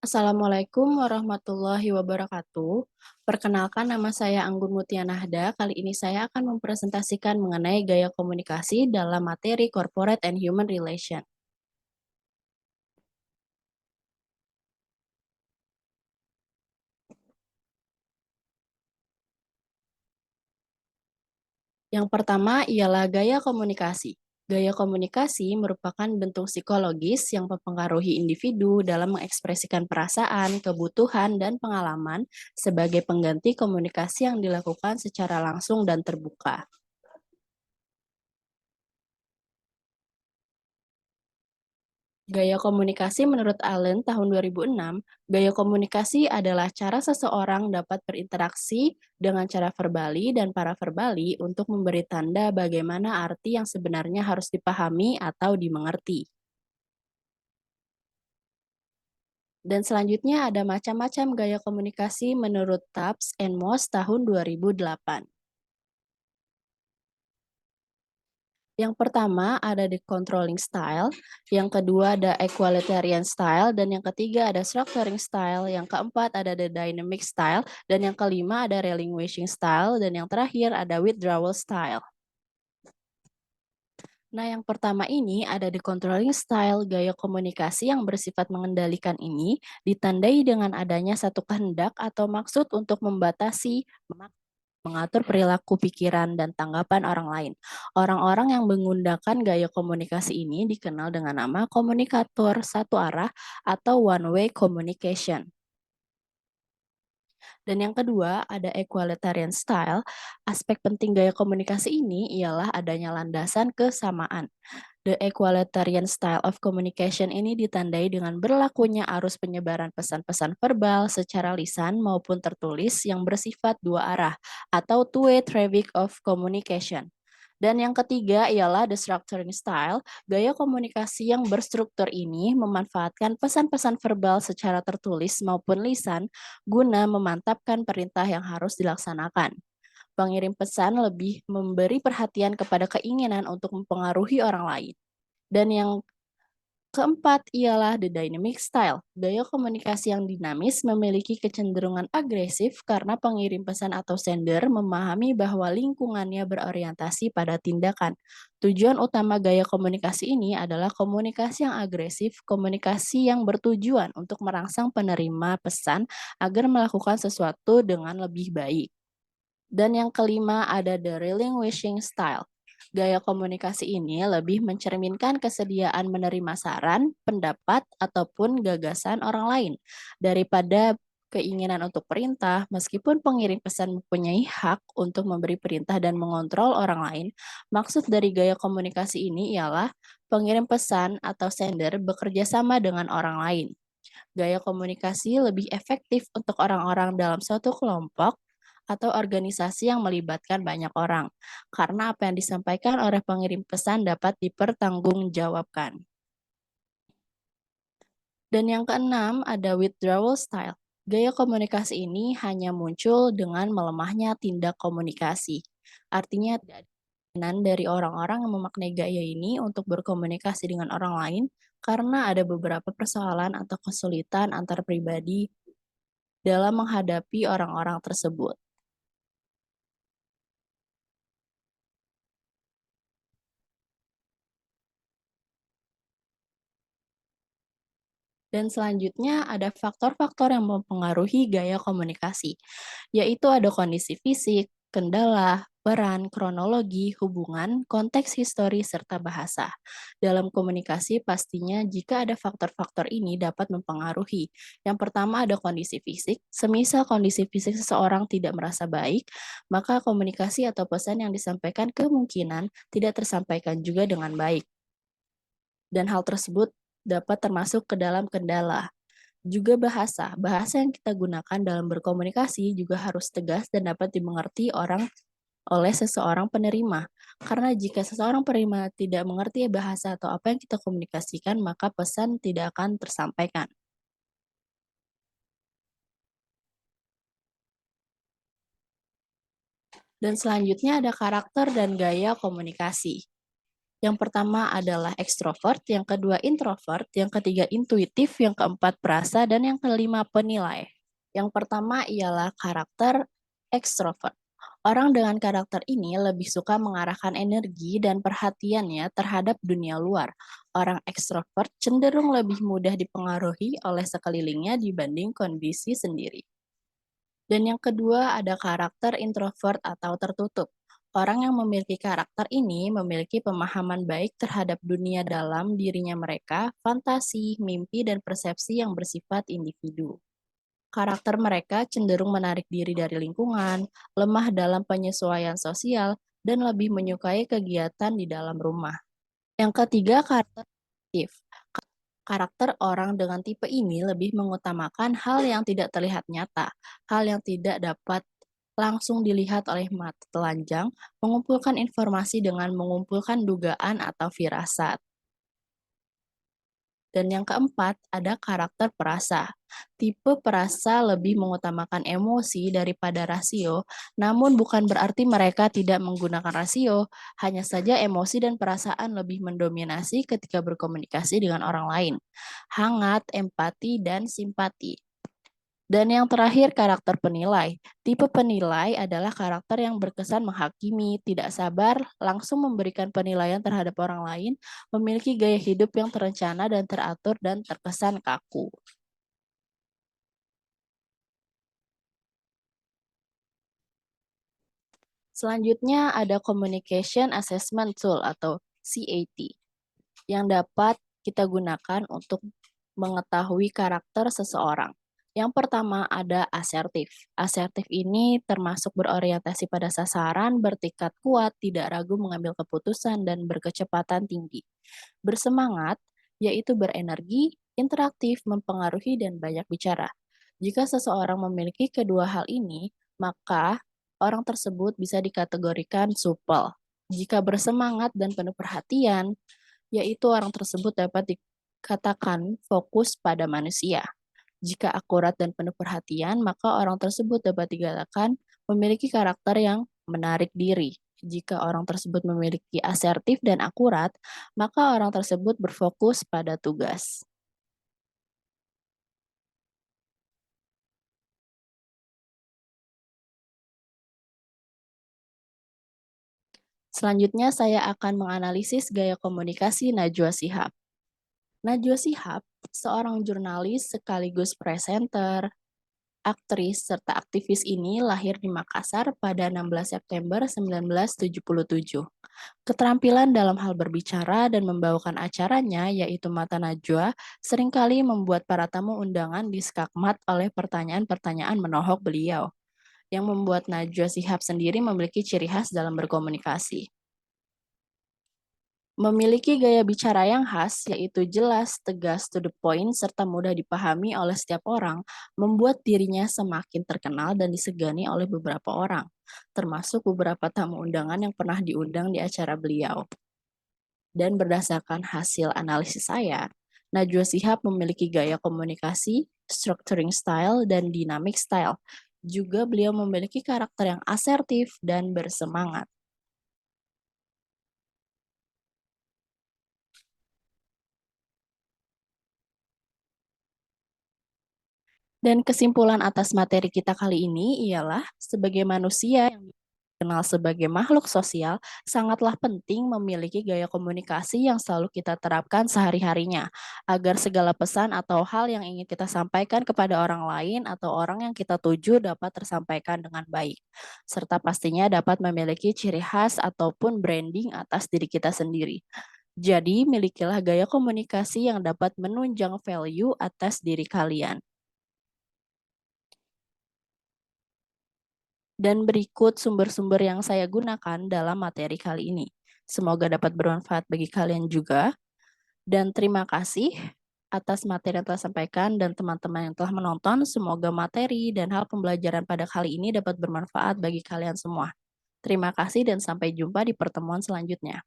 Assalamualaikum warahmatullahi wabarakatuh. Perkenalkan nama saya Anggun Mutia Nahda. Kali ini saya akan mempresentasikan mengenai gaya komunikasi dalam materi Corporate and Human Relation. Yang pertama ialah gaya komunikasi. Gaya komunikasi merupakan bentuk psikologis yang mempengaruhi individu dalam mengekspresikan perasaan, kebutuhan, dan pengalaman sebagai pengganti komunikasi yang dilakukan secara langsung dan terbuka. Gaya komunikasi menurut Allen tahun 2006, gaya komunikasi adalah cara seseorang dapat berinteraksi dengan cara verbali dan paraverbali untuk memberi tanda bagaimana arti yang sebenarnya harus dipahami atau dimengerti. Dan selanjutnya ada macam-macam gaya komunikasi menurut Tubbs and Moss tahun 2008. Yang pertama ada the controlling style, yang kedua ada equalitarian style, dan yang ketiga ada structuring style, yang keempat ada the dynamic style, dan yang kelima ada relinquishing style, dan yang terakhir ada withdrawal style. Nah, yang pertama ini ada the controlling style, gaya komunikasi yang bersifat mengendalikan ini ditandai dengan adanya satu kehendak atau maksud untuk membatasi, mengatur perilaku pikiran dan tanggapan orang lain. Orang-orang yang menggunakan gaya komunikasi ini dikenal dengan nama komunikator satu arah atau one-way communication. Dan yang kedua, ada equalitarian style. Aspek penting gaya komunikasi ini ialah adanya landasan kesamaan. The equalitarian style of communication ini ditandai dengan berlakunya arus penyebaran pesan-pesan verbal secara lisan maupun tertulis yang bersifat dua arah atau two-way traffic of communication. Dan yang ketiga ialah the structuring style. Gaya komunikasi yang berstruktur ini memanfaatkan pesan-pesan verbal secara tertulis maupun lisan guna memantapkan perintah yang harus dilaksanakan. Pengirim pesan lebih memberi perhatian kepada keinginan untuk mempengaruhi orang lain. Dan yang keempat ialah the dynamic style. Gaya komunikasi yang dinamis memiliki kecenderungan agresif karena pengirim pesan atau sender memahami bahwa lingkungannya berorientasi pada tindakan. Tujuan utama gaya komunikasi ini adalah komunikasi yang agresif, komunikasi yang bertujuan untuk merangsang penerima pesan agar melakukan sesuatu dengan lebih baik. Dan yang kelima ada the relinquishing style. Gaya komunikasi ini lebih mencerminkan kesediaan menerima saran, pendapat, ataupun gagasan orang lain daripada keinginan untuk perintah. Meskipun pengirim pesan mempunyai hak untuk memberi perintah dan mengontrol orang lain, maksud dari gaya komunikasi ini ialah pengirim pesan atau sender bekerja sama dengan orang lain. Gaya komunikasi lebih efektif untuk orang-orang dalam suatu kelompok atau organisasi yang melibatkan banyak orang, karena apa yang disampaikan oleh pengirim pesan dapat dipertanggungjawabkan. Dan yang keenam, ada withdrawal style. Gaya komunikasi ini hanya muncul dengan melemahnya tindak komunikasi. Artinya tidak ada keinginan dari orang-orang yang memaknai gaya ini untuk berkomunikasi dengan orang lain karena ada beberapa persoalan atau kesulitan antar pribadi dalam menghadapi orang-orang tersebut. Dan selanjutnya ada faktor-faktor yang mempengaruhi gaya komunikasi, yaitu ada kondisi fisik, kendala, peran, kronologi, hubungan, konteks histori, serta bahasa. Dalam komunikasi pastinya jika ada faktor-faktor ini dapat mempengaruhi. Yang pertama ada kondisi fisik, semisal kondisi fisik seseorang tidak merasa baik, maka komunikasi atau pesan yang disampaikan kemungkinan tidak tersampaikan juga dengan baik. Dan hal tersebut dapat termasuk ke dalam kendala. Juga bahasa. Bahasa yang kita gunakan dalam berkomunikasi juga harus tegas dan dapat dimengerti orang oleh seseorang penerima. Karena jika seseorang penerima tidak mengerti bahasa atau apa yang kita komunikasikan, maka pesan tidak akan tersampaikan. Dan selanjutnya ada karakter dan gaya komunikasi. Yang pertama adalah ekstrovert, yang kedua introvert, yang ketiga intuitif, yang keempat perasa, dan yang kelima penilai. Yang pertama ialah karakter ekstrovert. Orang dengan karakter ini lebih suka mengarahkan energi dan perhatiannya terhadap dunia luar. Orang ekstrovert cenderung lebih mudah dipengaruhi oleh sekelilingnya dibanding kondisi sendiri. Dan yang kedua ada karakter introvert atau tertutup. Orang yang memiliki karakter ini memiliki pemahaman baik terhadap dunia dalam dirinya mereka, fantasi, mimpi, dan persepsi yang bersifat individu. Karakter mereka cenderung menarik diri dari lingkungan, lemah dalam penyesuaian sosial, dan lebih menyukai kegiatan di dalam rumah. Yang ketiga, karakter aktif. Karakter orang dengan tipe ini lebih mengutamakan hal yang tidak terlihat nyata, hal yang tidak dapat langsung dilihat oleh mata telanjang, mengumpulkan informasi dengan mengumpulkan dugaan atau firasat. Dan yang keempat, ada karakter perasa. Tipe perasa lebih mengutamakan emosi daripada rasio, namun bukan berarti mereka tidak menggunakan rasio, hanya saja emosi dan perasaan lebih mendominasi ketika berkomunikasi dengan orang lain. Hangat, empati, dan simpati. Dan yang terakhir, karakter penilai. Tipe penilai adalah karakter yang berkesan menghakimi, tidak sabar, langsung memberikan penilaian terhadap orang lain, memiliki gaya hidup yang terencana dan teratur, dan terkesan kaku. Selanjutnya ada Communication Assessment Tool atau CAT yang dapat kita gunakan untuk mengetahui karakter seseorang. Yang pertama ada asertif. Asertif ini termasuk berorientasi pada sasaran, bertekad kuat, tidak ragu mengambil keputusan, dan berkecepatan tinggi. Bersemangat, yaitu berenergi, interaktif, mempengaruhi, dan banyak bicara. Jika seseorang memiliki kedua hal ini, maka orang tersebut bisa dikategorikan supel. Jika bersemangat dan penuh perhatian, yaitu orang tersebut dapat dikatakan fokus pada manusia. Jika akurat dan penuh perhatian, maka orang tersebut dapat dikatakan memiliki karakter yang menarik diri. Jika orang tersebut memiliki asertif dan akurat, maka orang tersebut berfokus pada tugas. Selanjutnya saya akan menganalisis gaya komunikasi Najwa Shihab. Najwa Shihab, seorang jurnalis sekaligus presenter, aktris, serta aktivis ini lahir di Makassar pada 16 September 1977. Keterampilan dalam hal berbicara dan membawakan acaranya, yaitu Mata Najwa, seringkali membuat para tamu undangan diskakmat oleh pertanyaan-pertanyaan menohok beliau, yang membuat Najwa Shihab sendiri memiliki ciri khas dalam berkomunikasi. Memiliki gaya bicara yang khas, yaitu jelas, tegas, to the point, serta mudah dipahami oleh setiap orang, membuat dirinya semakin terkenal dan disegani oleh beberapa orang, termasuk beberapa tamu undangan yang pernah diundang di acara beliau. Dan berdasarkan hasil analisis saya, Najwa Shihab memiliki gaya komunikasi, structuring style, dan dynamic style. Juga beliau memiliki karakter yang asertif dan bersemangat. Dan kesimpulan atas materi kita kali ini ialah, sebagai manusia yang dikenal sebagai makhluk sosial, sangatlah penting memiliki gaya komunikasi yang selalu kita terapkan sehari-harinya, agar segala pesan atau hal yang ingin kita sampaikan kepada orang lain atau orang yang kita tuju dapat tersampaikan dengan baik, serta pastinya dapat memiliki ciri khas ataupun branding atas diri kita sendiri. Jadi, milikilah gaya komunikasi yang dapat menunjang value atas diri kalian. Dan berikut sumber-sumber yang saya gunakan dalam materi kali ini. Semoga dapat bermanfaat bagi kalian juga. Dan terima kasih atas materi yang telah sampaikan dan teman-teman yang telah menonton. Semoga materi dan hal pembelajaran pada kali ini dapat bermanfaat bagi kalian semua. Terima kasih dan sampai jumpa di pertemuan selanjutnya.